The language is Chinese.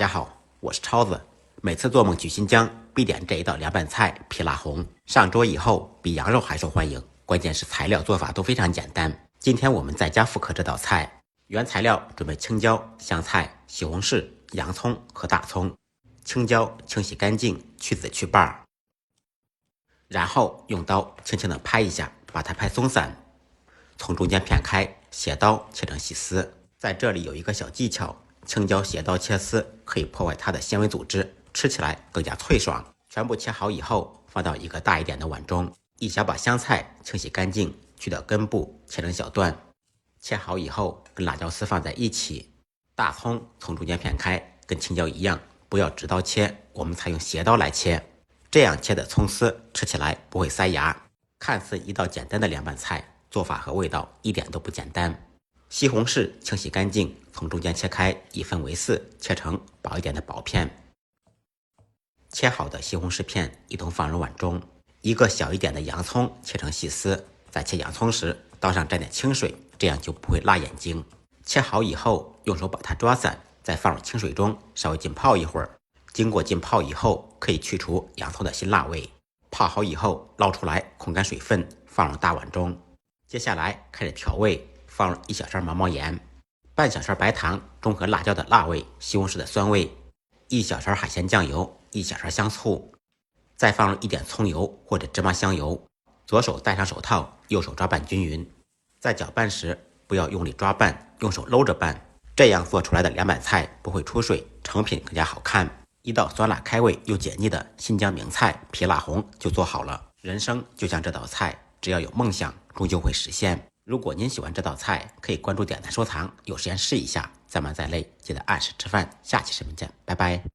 家好，我是超子。每次做梦去新疆，必点这一道凉拌菜皮辣红。上桌以后，比羊肉还受欢迎。关键是材料做法都非常简单。今天我们在家复刻这道菜。原材料准备青椒、香菜、西红柿、洋葱和大葱。青椒清洗干净，去籽去瓣，然后用刀轻轻地拍一下，把它拍松散。从中间片开，斜刀切成细丝。在这里有一个小技巧。青椒斜刀切丝可以破坏它的纤维组织，吃起来更加脆爽。全部切好以后，放到一个大一点的碗中。一小把香菜清洗干净，去掉根部，切成小段。切好以后，跟辣椒丝放在一起。大葱从中间片开，跟青椒一样，不要直刀切，我们采用斜刀来切。这样切的葱丝吃起来不会塞牙。看似一道简单的凉拌菜，做法和味道一点都不简单。西红柿清洗干净，从中间切开，1分为4，切成薄一点的薄片。切好的西红柿片一同放入碗中。一个小一点的洋葱切成细丝，在切洋葱时刀上沾点清水，这样就不会辣眼睛。切好以后，用手把它抓散，再放入清水中稍微浸泡一会儿。经过浸泡以后，可以去除洋葱的辛辣味。泡好以后捞出来，控干水分，放入大碗中。接下来开始调味。放入1小勺毛毛盐，半小勺白糖中和辣椒的辣味、西红柿的酸味，1小勺海鲜酱油，1小勺香醋，再放入一点葱油或者芝麻香油。左手戴上手套，右手抓拌均匀。在搅拌时不要用力抓拌，用手搂着拌，这样做出来的凉拌菜不会出水，成品更加好看。一道酸辣开胃又解腻的新疆名菜皮辣红就做好了。人生就像这道菜，只要有梦想，终究会实现。如果您喜欢这道菜，可以关注、点赞、收藏，有时间试一下。再忙再累，记得按时吃饭。下期视频见，拜拜。